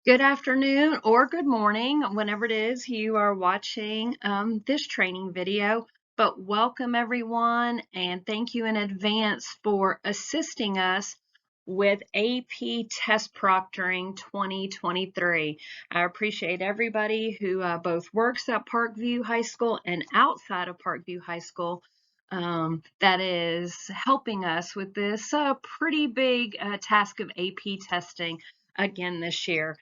Good afternoon or good morning, whenever it is you are watching this training video. But welcome everyone, and thank you in advance for assisting us with AP Test Proctoring 2023. I appreciate everybody who both works at Parkview High School and outside of Parkview High School that is helping us with this pretty big task of AP testing again this year.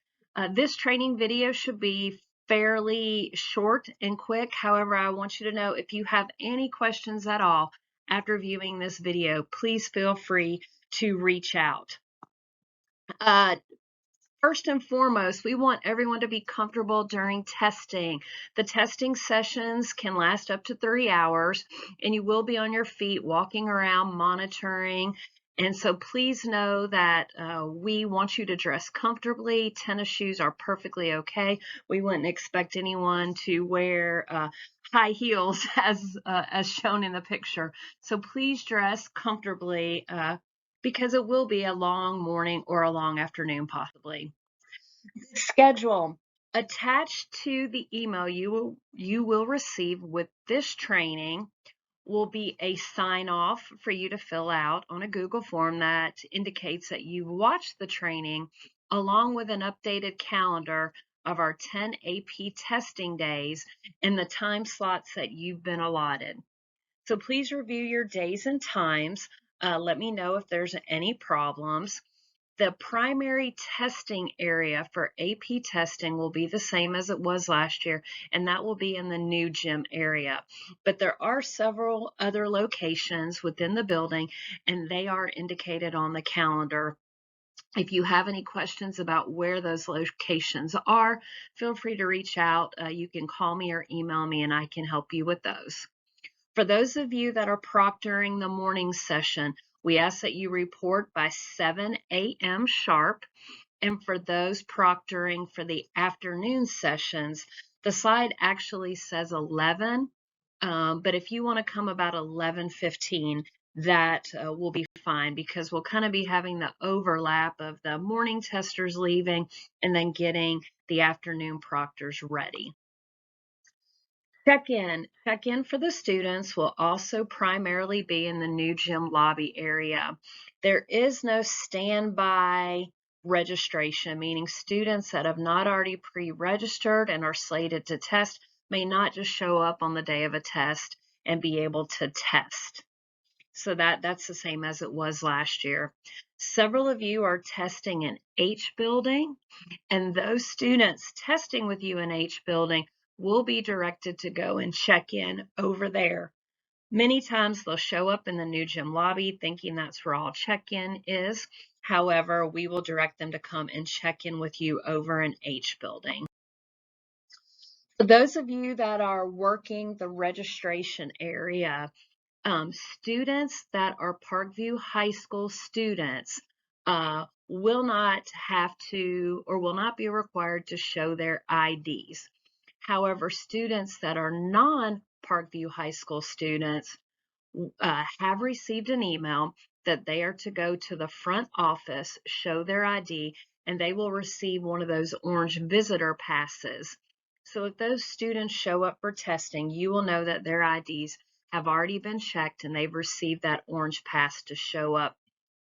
This training video should be fairly short and quick. However, I want you to know if you have any questions at all after viewing this video, please feel free to reach out. First and foremost, we want everyone to be comfortable during testing. The testing sessions can last up to 3 hours, and you will be on your feet walking around monitoring. And so please know that we want you to dress comfortably. Tennis shoes are perfectly okay. We wouldn't expect anyone to wear high heels as shown in the picture. So please dress comfortably because it will be a long morning or a long afternoon possibly. Schedule. Attached to the email you will receive with this training will be a sign off for you to fill out on a Google form that indicates that you've watched the training, along with an updated calendar of our 10 AP testing days and the time slots that you've been allotted. So please review your days and times. Let me know if there's any problems. The primary testing area for AP testing will be the same as it was last year, and that will be in the new gym area. But there are several other locations within the building, and they are indicated on the calendar. If you have any questions about where those locations are, feel free to reach out. You can call me or email me, and I can help you with those. For those of you that are proctoring the morning session, we ask that you report by 7 a.m. sharp. And for those proctoring for the afternoon sessions, the slide actually says 11, but if you want to come about 11:15, that will be fine because we'll kind of be having the overlap of the morning testers leaving and then getting the afternoon proctors ready. Check-in for the students will also primarily be in the new gym lobby area. There is no standby registration, meaning students that have not already pre-registered and are slated to test may not just show up on the day of a test and be able to test. So that's the same as it was last year. Several of you are testing in H building, and those students testing with you in H building will be directed to go and check in over there. Many times they'll show up in the new gym lobby thinking that's where all check-in is. However, we will direct them to come and check in with you over in H building. For those of you that are working the registration area, students that are Parkview High School students will not have to or will not be required to show their IDs. However, students that are non-Parkview High School students have received an email that they are to go to the front office, show their ID, and they will receive one of those orange visitor passes. So if those students show up for testing, you will know that their IDs have already been checked and they've received that orange pass to show up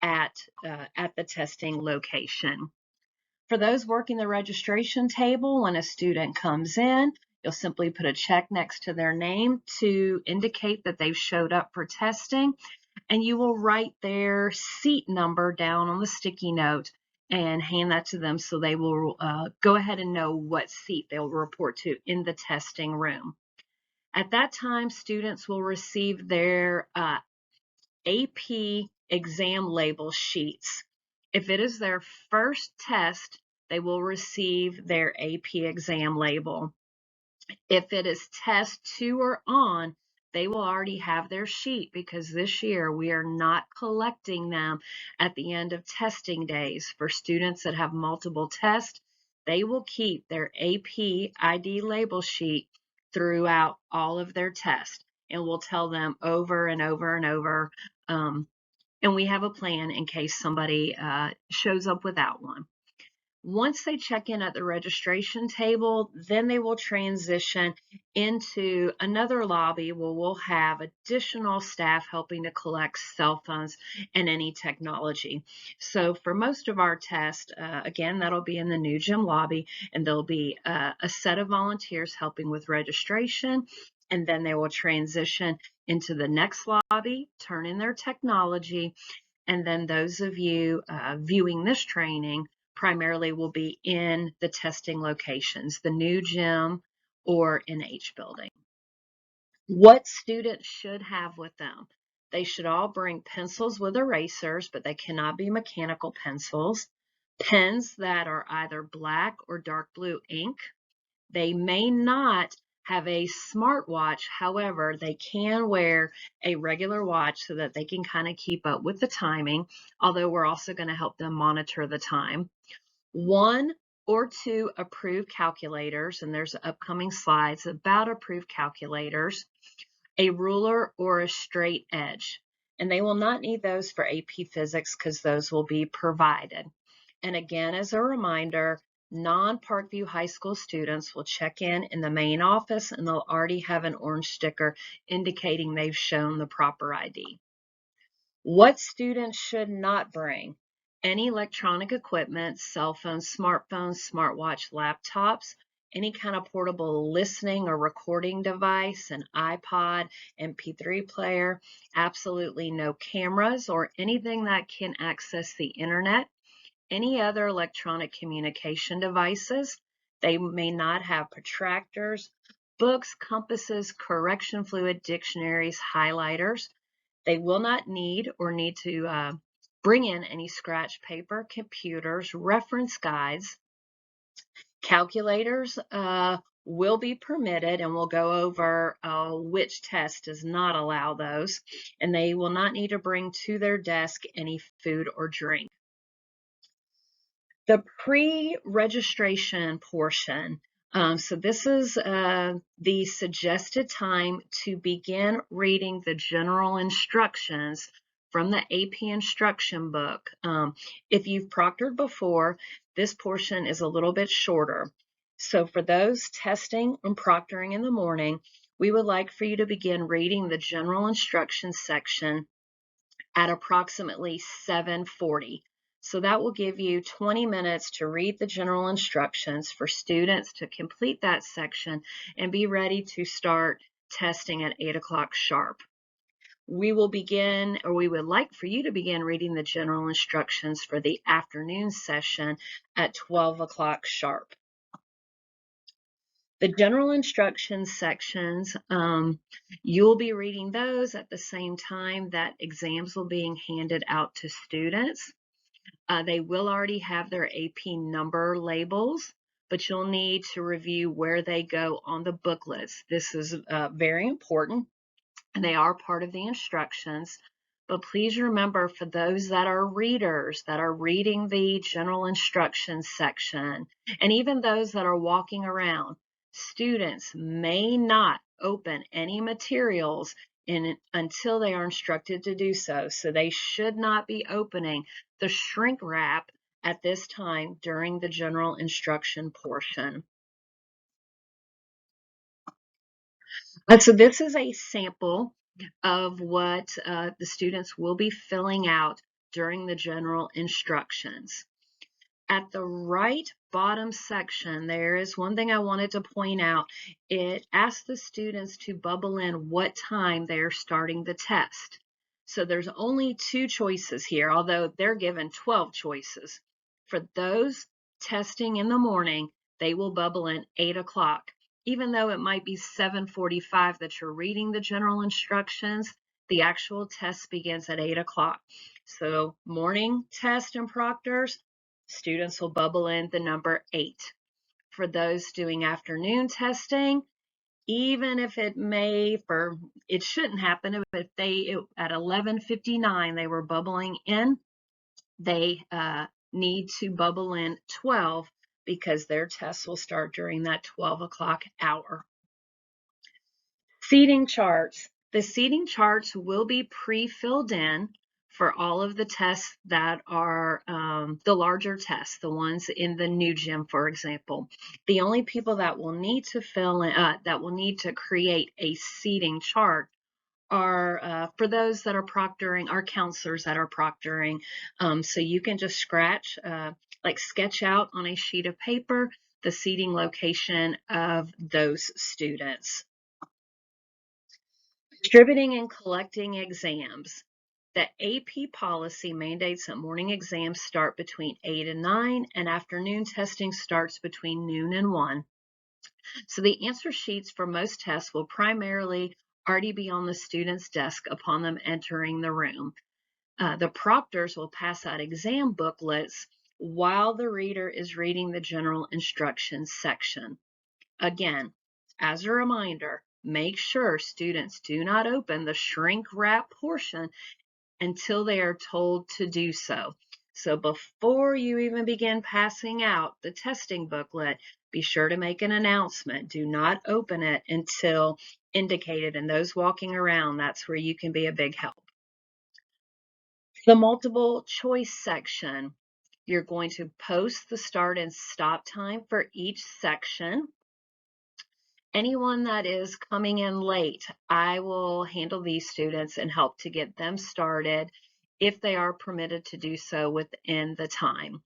at the testing location. For those working the registration table, when a student comes in, you'll simply put a check next to their name to indicate that they've showed up for testing, and you will write their seat number down on the sticky note and hand that to them so they will go ahead and know what seat they'll report to in the testing room. At that time, students will receive their AP exam label sheets. If it is their first test, they will receive their AP exam label. If it is test 2 or on, they will already have their sheet because this year we are not collecting them at the end of testing days. For students that have multiple tests, they will keep their AP ID label sheet throughout all of their tests, and we'll tell them over and over and over. And we have a plan in case somebody shows up without one. Once they check in at the registration table, then they will transition into another lobby where we'll have additional staff helping to collect cell phones and any technology. So for most of our tests, again, that'll be in the new gym lobby, and there'll be a set of volunteers helping with registration, and then they will transition into the next lobby, turn in their technology, and then those of you viewing this training primarily will be in the testing locations, the new gym or NH building. What students should have with them? They should all bring pencils with erasers, but they cannot be mechanical pencils. Pens that are either black or dark blue ink. They may not have a smartwatch. However, they can wear a regular watch so that they can kind of keep up with the timing, although we're also going to help them monitor the time. 1 or 2 approved calculators, and there's upcoming slides about approved calculators, a ruler or a straight edge. And they will not need those for AP Physics because those will be provided. And again, as a reminder, non-Parkview High School students will check in the main office, and they'll already have an orange sticker indicating they've shown the proper ID. What students should not bring? Any electronic equipment, cell phones, smartphones, smartwatch, laptops, any kind of portable listening or recording device, an iPod, MP3 player, absolutely no cameras or anything that can access the internet, any other electronic communication devices. They may not have protractors, books, compasses, correction fluid, dictionaries, highlighters. They will not need to bring in any scratch paper, computers, reference guides. Calculators will be permitted, and we'll go over which test does not allow those. And they will not need to bring to their desk any food or drink. The pre-registration portion. So this is the suggested time to begin reading the general instructions from the AP instruction book. If you've proctored before, this portion is a little bit shorter. So for those testing and proctoring in the morning, we would like for you to begin reading the general instructions section at approximately 7:40. So that will give you 20 minutes to read the general instructions for students to complete that section and be ready to start testing at 8 o'clock sharp. We will begin, or we would like for you to begin reading the general instructions for the afternoon session at 12 o'clock sharp. The general instructions sections, you'll be reading those at the same time that exams will be handed out to students. They will already have their AP number labels, but you'll need to review where they go on the booklets. This is very important, and they are part of the instructions. But please remember, for those that are readers, that are reading the general instructions section, and even those that are walking around, students may not open any materials until they are instructed to do so. So they should not be opening the shrink wrap at this time during the general instruction portion. So this is a sample of what the students will be filling out during the general instructions. At the right bottom section, there is one thing I wanted to point out. It asks the students to bubble in what time they're starting the test. So there's only 2 choices here, although they're given 12 choices. For those testing in the morning, they will bubble in 8 o'clock. Even though it might be 7:45 that you're reading the general instructions, the actual test begins at 8 o'clock. So morning test and proctors, students will bubble in the number 8. For those doing afternoon testing, even if it shouldn't happen, if at 11:59 they were bubbling in, they need to bubble in 12 because their tests will start during that 12 o'clock hour. Seating charts. The seating charts will be pre-filled in for all of the tests that are the larger tests, the ones in the new gym, for example. The only people that will need to fill in, that will need to create a seating chart are for those that are proctoring, our counselors that are proctoring. So you can just sketch out on a sheet of paper the seating location of those students. Distributing and collecting exams. The AP policy mandates that morning exams start between 8 and 9, and afternoon testing starts between noon and 1. So the answer sheets for most tests will primarily already be on the student's desk upon them entering the room. The proctors will pass out exam booklets while the reader is reading the general instructions section. Again, as a reminder, make sure students do not open the shrink wrap portion until they are told to do so. So before you even begin passing out the testing booklet, be sure to make an announcement. Do not open it until indicated, and those walking around, that's where you can be a big help. The multiple choice section, you're going to post the start and stop time for each section. Anyone that is coming in late, I will handle these students and help to get them started if they are permitted to do so within the time.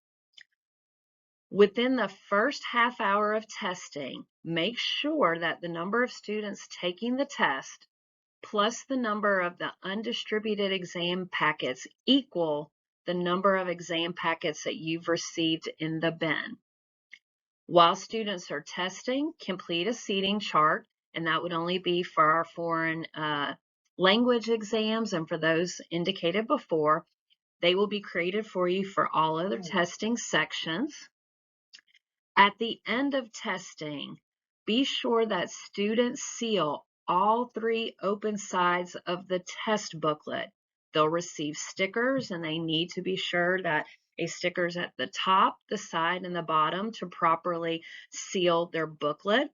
Within the first half hour of testing, make sure that the number of students taking the test plus the number of the undistributed exam packets equal the number of exam packets that you've received in the bin. While students are testing, complete a seating chart, and that would only be for our foreign language exams and for those indicated before. They will be created for you for all other testing sections. At the end of testing, be sure that students seal all 3 open sides of the test booklet. They'll receive stickers, and they need to be sure that a sticker is at the top, the side, and the bottom to properly seal their booklet.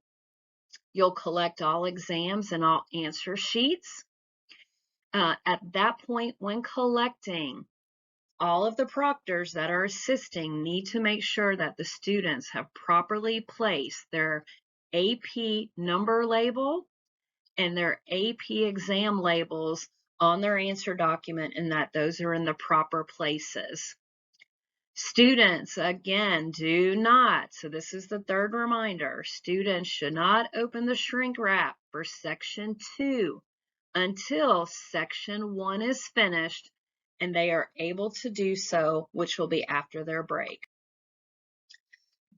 You'll collect all exams and all answer sheets. At that point, when collecting, all of the proctors that are assisting need to make sure that the students have properly placed their AP number label and their AP exam labels on their answer document, and that those are in the proper places. Students, again, do not, so this is the third reminder, students should not open the shrink wrap for section 2 until section 1 is finished and they are able to do so, which will be after their break.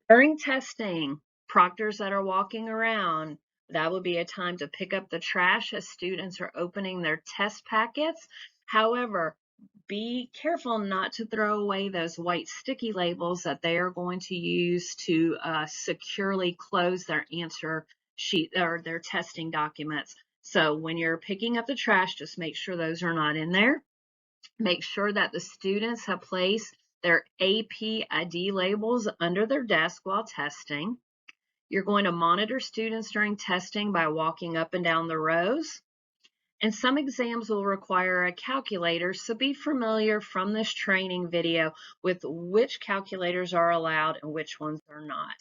During testing, proctors that are walking around, that would be a time to pick up the trash as students are opening their test packets. However, be careful not to throw away those white sticky labels that they are going to use to securely close their answer sheet or their testing documents. So when you're picking up the trash, just make sure those are not in there. Make sure that the students have placed their AP ID labels under their desk while testing. You're going to monitor students during testing by walking up and down the rows. And some exams will require a calculator, so be familiar from this training video with which calculators are allowed and which ones are not.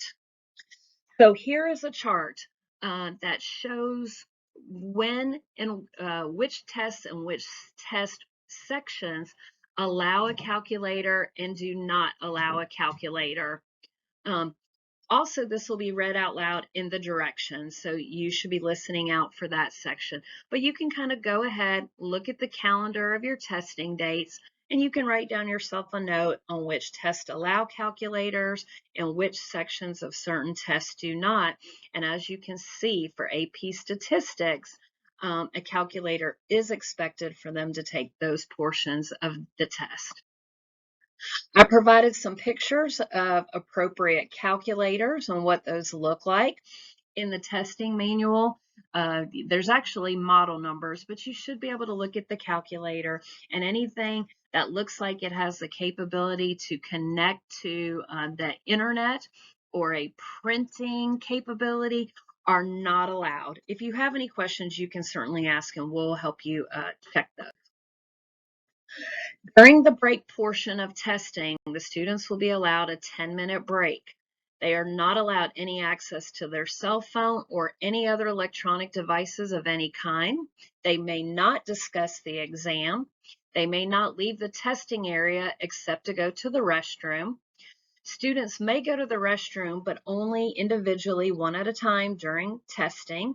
So here is a chart that shows when and which tests and which test sections allow a calculator and do not allow a calculator. Also, this will be read out loud in the directions, so you should be listening out for that section. But you can kind of go ahead, look at the calendar of your testing dates, and you can write down yourself a note on which tests allow calculators and which sections of certain tests do not. And as you can see, for AP statistics, a calculator is expected for them to take those portions of the test. I provided some pictures of appropriate calculators and what those look like. In the testing manual, there's actually model numbers, but you should be able to look at the calculator, and anything that looks like it has the capability to connect to the internet or a printing capability are not allowed. If you have any questions, you can certainly ask and we'll help you check those. During the break portion of testing, the students will be allowed a 10-minute break. They are not allowed any access to their cell phone or any other electronic devices of any kind. They may not discuss the exam. They may not leave the testing area except to go to the restroom. Students may go to the restroom, but only individually, one at a time during testing.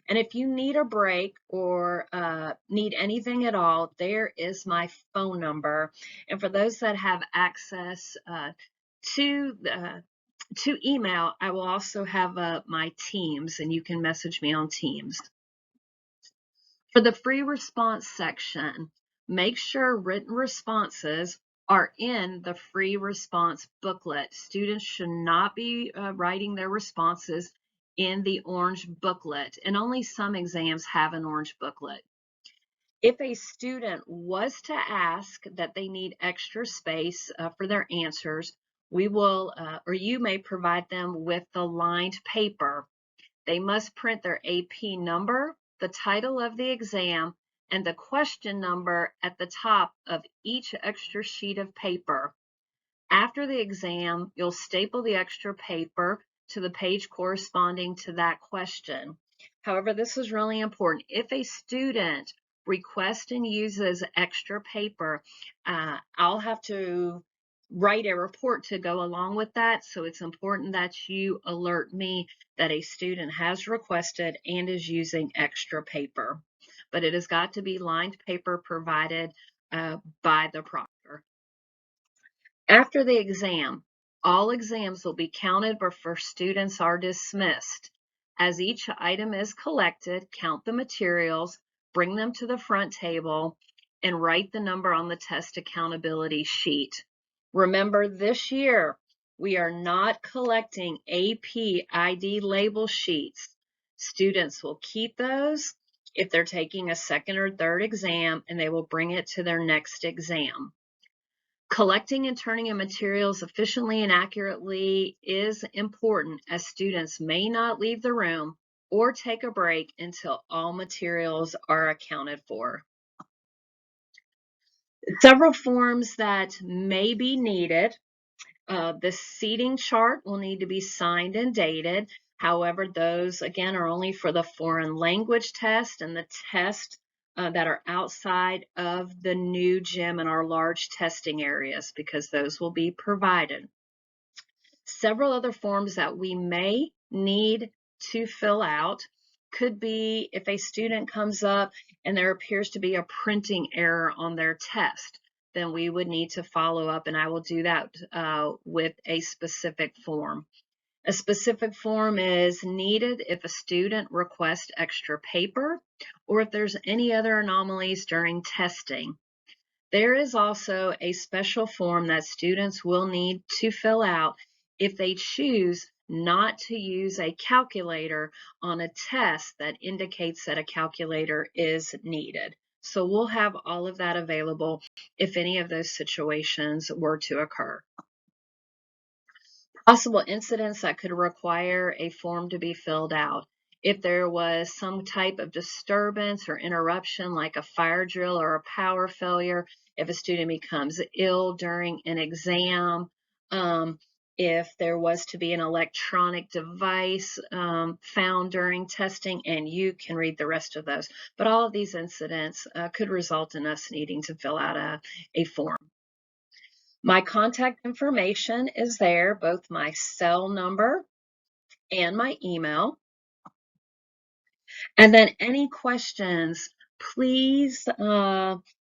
And if you need a break or need anything at all, there is my phone number. And for those that have access to email, I will also have my Teams, and you can message me on Teams. For the free response section, make sure written responses are in the free response booklet. Students should not be writing their responses in the orange booklet, and only some exams have an orange booklet. If a student was to ask that they need extra space for their answers, we will, or you may provide them with the lined paper. They must print their AP number, the title of the exam, and the question number at the top of each extra sheet of paper. After the exam, you'll staple the extra paper to the page corresponding to that question. However, this is really important. If a student requests and uses extra paper, I'll have to write a report to go along with that. So it's important that you alert me that a student has requested and is using extra paper. But it has got to be lined paper provided by the proctor. After the exam, all exams will be counted before students are dismissed. As each item is collected, count the materials, bring them to the front table, and write the number on the test accountability sheet. Remember, this year, we are not collecting AP ID label sheets. Students will keep those if they're taking a second or third exam, and they will bring it to their next exam. Collecting and turning in materials efficiently and accurately is important, as students may not leave the room or take a break until all materials are accounted for. Several forms that may be needed. The seating chart will need to be signed and dated. However, those, again, are only for the foreign language test and the test that are outside of the new gym and our large testing areas, because those will be provided. Several other forms that we may need to fill out could be if a student comes up and there appears to be a printing error on their test, then we would need to follow up, and I will do that with a specific form. A specific form is needed if a student requests extra paper or if there's any other anomalies during testing. There is also a special form that students will need to fill out if they choose not to use a calculator on a test that indicates that a calculator is needed. So we'll have all of that available if any of those situations were to occur. Possible incidents that could require a form to be filled out. If there was some type of disturbance or interruption, like a fire drill or a power failure, if a student becomes ill during an exam, if there was to be an electronic device found during testing, and you can read the rest of those. But all of these incidents could result in us needing to fill out a form. My contact information is there, both my cell number and my email. And then any questions, please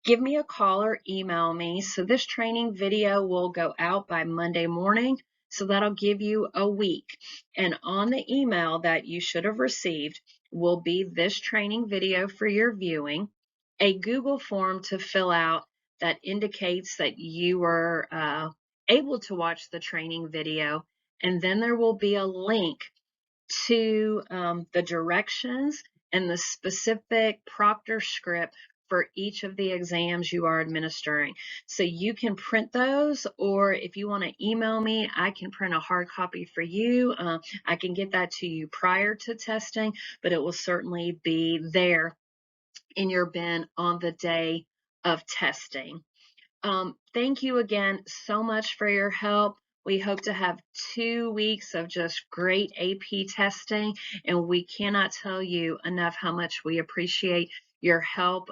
give me a call or email me. So this training video will go out by Monday morning. So that'll give you a week. And on the email that you should have received will be this training video for your viewing, a Google form to fill out that indicates that you were able to watch the training video, and then there will be a link to the directions and the specific proctor script for each of the exams you are administering. So you can print those, or if you want to email me, I can print a hard copy for you. I can get that to you prior to testing, but it will certainly be there in your bin on the day of testing. Thank you again so much for your help. We hope to have 2 weeks of just great AP testing, and we cannot tell you enough how much we appreciate your help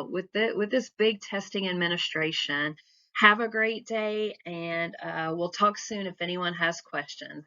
with this big testing administration. Have a great day, and we'll talk soon if anyone has questions.